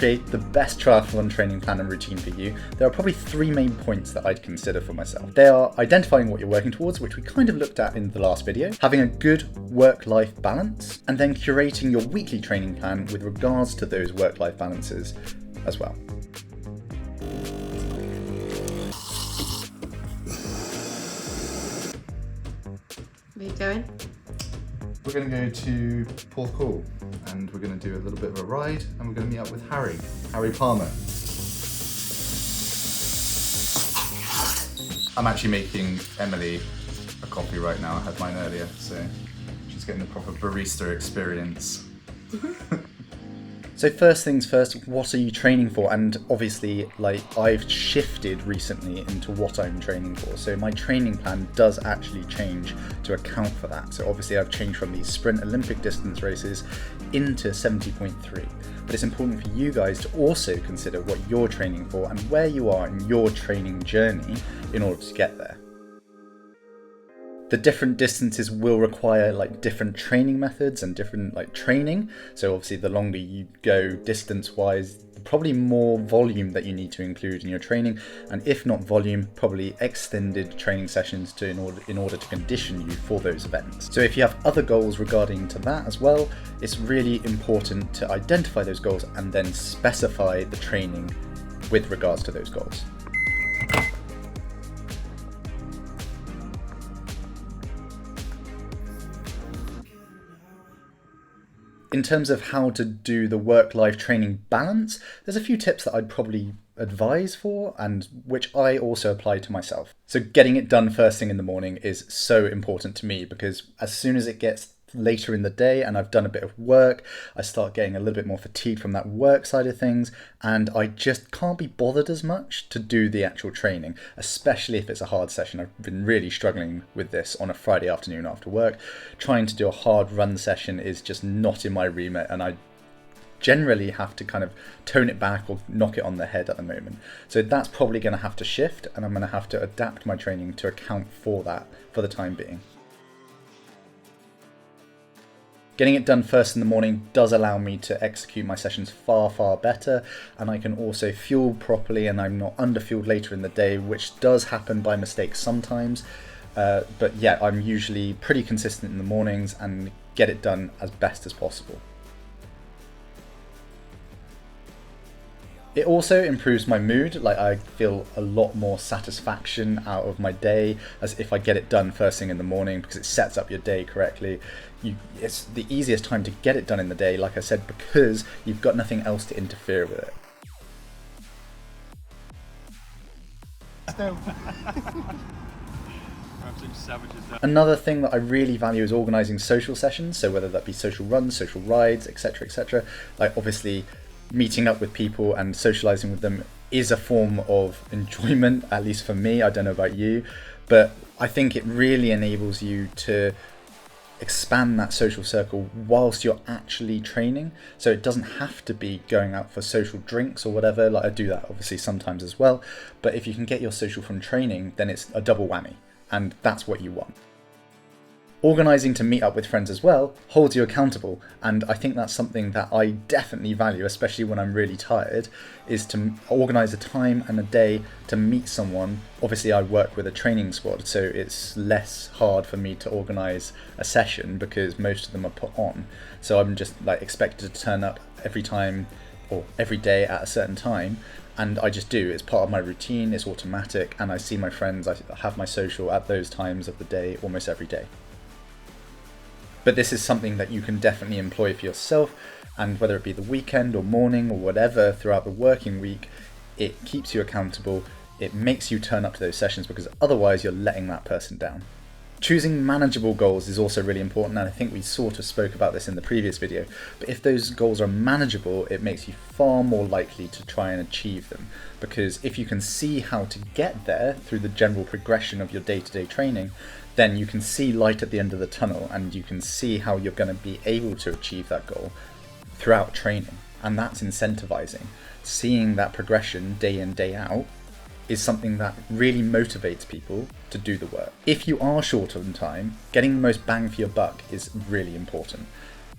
create the best triathlon training plan and routine for you, there are probably three main points that I'd consider for myself. They are identifying what you're working towards, which we kind of looked at in the last video, having a good work-life balance, and then curating your weekly training plan with regards to those work-life balances as well. Where are you going? We're going to go to Porthcawl and we're going to do a little bit of a ride and we're going to meet up with Harry Palmer. I'm actually making Emily a coffee right now. I had mine earlier, so she's getting the proper barista experience. So first things first, what are you training for? And obviously, I've shifted recently into what I'm training for. So my training plan does actually change to account for that. So obviously I've changed from these sprint Olympic distance races into 70.3. But it's important for you guys to also consider what you're training for and where you are in your training journey in order to get there. The different distances will require different training methods and different training. So obviously the longer you go distance wise, probably more volume that you need to include in your training, and if not volume, probably extended training sessions in order to condition you for those events. So if you have other goals regarding to that as well, it's really important to identify those goals and then specify the training with regards to those goals. In terms of how to do the work-life training balance, there's a few tips that I'd probably advise for and which I also apply to myself. So getting it done first thing in the morning is so important to me because as soon as it gets later in the day and I've done a bit of work, I start getting a little bit more fatigued from that work side of things, and I just can't be bothered as much to do the actual training, especially if it's a hard session. I've been really struggling with this on a Friday afternoon after work. Trying to do a hard run session is just not in my remit, and I generally have to kind of tone it back or knock it on the head at the moment. So that's probably going to have to shift, and I'm going to have to adapt my training to account for that for the time being. Getting it done first in the morning does allow me to execute my sessions far better, and I can also fuel properly and I'm not underfueled later in the day, which does happen by mistake sometimes. But yeah, I'm usually pretty consistent in the mornings and get it done as best as possible. It also improves my mood. I feel a lot more satisfaction out of my day as if I get it done first thing in the morning, because it sets up your day correctly. It's the easiest time to get it done in the day, like I said, because you've got nothing else to interfere with it. Another thing that I really value is organising social sessions, so whether that be social runs, social rides, etc, etc. Obviously meeting up with people and socialising with them is a form of enjoyment, at least for me. I don't know about you, but I think it really enables you to expand that social circle whilst you're actually training. So it doesn't have to be going out for social drinks or whatever. I do that obviously sometimes as well, but if you can get your social from training, then it's a double whammy, and that's what you want. Organising to meet up with friends as well holds you accountable, and I think that's something that I definitely value, especially when I'm really tired, is to organise a time and a day to meet someone. Obviously I work with a training squad, so it's less hard for me to organise a session because most of them are put on. So I'm just expected to turn up every time or every day at a certain time, and I just do. It's part of my routine, it's automatic, and I see my friends, I have my social at those times of the day almost every day. But this is something that you can definitely employ for yourself, and whether it be the weekend or morning or whatever throughout the working week, it keeps you accountable, it makes you turn up to those sessions, because otherwise you're letting that person down. Choosing manageable goals is also really important, and I think we sort of spoke about this in the previous video, but if those goals are manageable, it makes you far more likely to try and achieve them, because if you can see how to get there through the general progression of your day-to-day training, then you can see light at the end of the tunnel, and you can see how you're going to be able to achieve that goal throughout training, and that's incentivizing. Seeing that progression day in, day out is something that really motivates people to do the work. If you are short on time, getting the most bang for your buck is really important.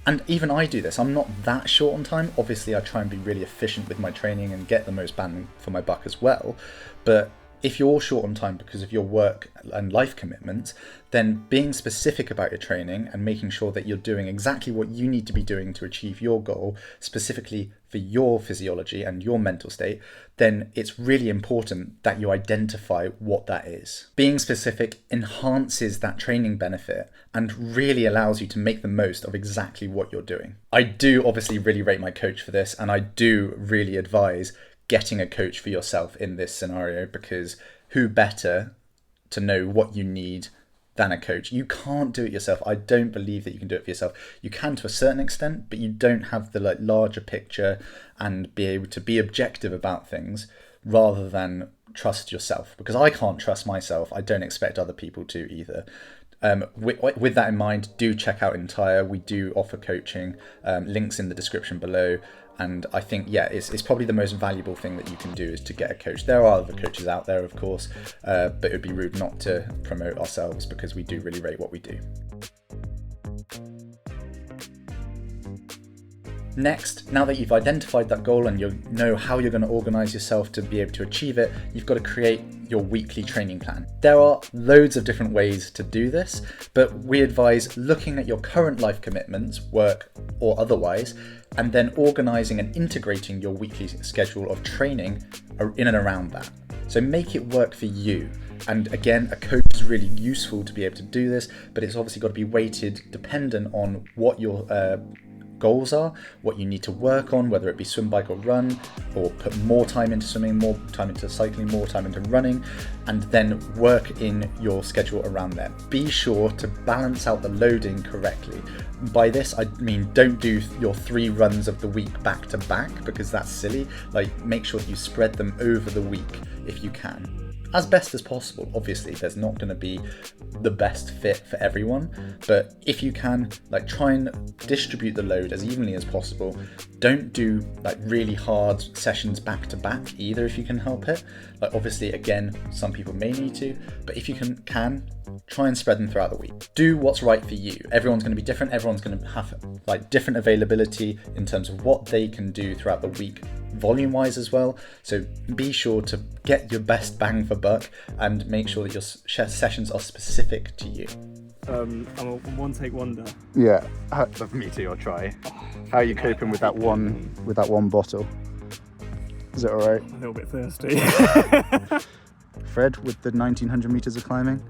And even I do this. I'm not that short on time. Obviously, I try and be really efficient with my training and get the most bang for my buck as well. But if you're short on time because of your work and life commitments, then being specific about your training and making sure that you're doing exactly what you need to be doing to achieve your goal, specifically for your physiology and your mental state, then it's really important that you identify what that is. Being specific enhances that training benefit and really allows you to make the most of exactly what you're doing. I do obviously really rate my coach for this, and I do really advise getting a coach for yourself in this scenario, because who better to know what you need than a coach? You can't do it yourself. I don't believe that you can do it for yourself. You can to a certain extent, but you don't have the larger picture and be able to be objective about things rather than trust yourself, because I can't trust myself. I don't expect other people to either. With that in mind, do check out Entire. We do offer coaching, links in the description below. And I think, it's probably the most valuable thing that you can do is to get a coach. There are other coaches out there, of course, but it would be rude not to promote ourselves because we do really rate what we do. Next, now that you've identified that goal and you know how you're going to organise yourself to be able to achieve it, you've got to create your weekly training plan. There are loads of different ways to do this, but we advise looking at your current life commitments, work or otherwise, and then organising and integrating your weekly schedule of training in and around that. So make it work for you. And again, a coach is really useful to be able to do this, but it's obviously got to be weighted dependent on what your goals are, what you need to work on, whether it be swim, bike or run, or put more time into swimming, more time into cycling, more time into running, and then work in your schedule around that. Be sure to balance out the loading correctly. By this, I mean don't do your 3 runs of the week back to back, because that's silly. Make sure that you spread them over the week if you can, as best as possible. Obviously, there's not going to be the best fit for everyone, but if you can, try and distribute the load as evenly as possible. Don't do really hard sessions back to back either if you can help it. Obviously, again, some people may need to, but if you can try and spread them throughout the week. Do what's right for you. Everyone's going to be different. Everyone's going to have different availability in terms of what they can do throughout the week, volume wise as well. So be sure to get your best bang for buck and make sure that your sessions are specific to you. I'm a one-take wonder. Yeah, me too. I'll try. How are you coping with that one bottle? Is it all right? A little bit thirsty. Fred, with the 1900 meters of climbing?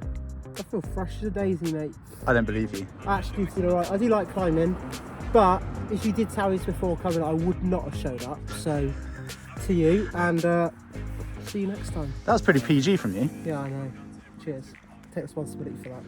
I feel fresh as a daisy, mate. I don't believe you. I actually feel alright. I do like climbing, but if you did tell me this before coming, I would not have showed up. So, to you, and see you next time. That was pretty PG from you. Yeah, I know. Cheers. Take responsibility for that.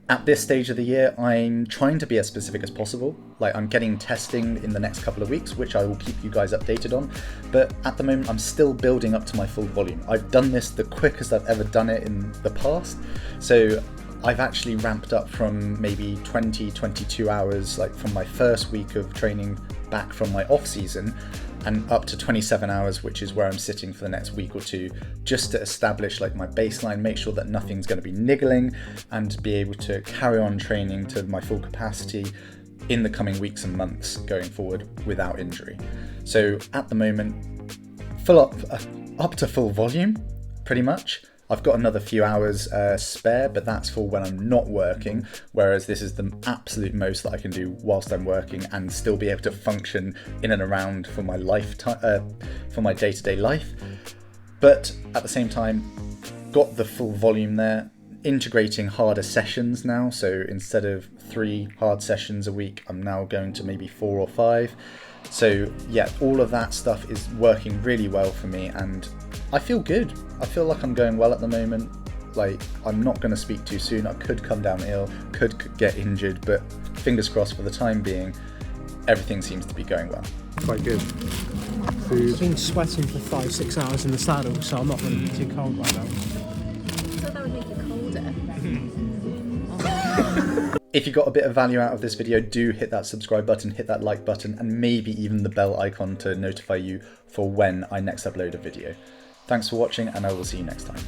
At this stage of the year, I'm trying to be as specific as possible. I'm getting testing in the next couple of weeks, which I will keep you guys updated on. But at the moment, I'm still building up to my full volume. I've done this the quickest I've ever done it in the past. So I've actually ramped up from maybe 20, 22 hours, from my first week of training back from my off season, and up to 27 hours, which is where I'm sitting for the next week or two, just to establish my baseline, make sure that nothing's going to be niggling, and be able to carry on training to my full capacity in the coming weeks and months going forward without injury. So at the moment, up to full volume, pretty much. I've got another few hours spare, but that's for when I'm not working, whereas this is the absolute most that I can do whilst I'm working and still be able to function in and around for my for my day-to-day life. But at the same time, got the full volume there, integrating harder sessions now. So instead of 3 hard sessions a week, I'm now going to maybe 4 or 5. So yeah, all of that stuff is working really well for me, and I feel good. I feel like I'm going well at the moment. I'm not going to speak too soon. I could come down ill, could get injured, but fingers crossed for the time being, everything seems to be going well. Quite good. I've been sweating for 5-6 hours in the saddle, so I'm not going to be too cold right now. So that would make it colder. If you got a bit of value out of this video, do hit that subscribe button, hit that like button, and maybe even the bell icon to notify you for when I next upload a video. Thanks for watching, and I will see you next time.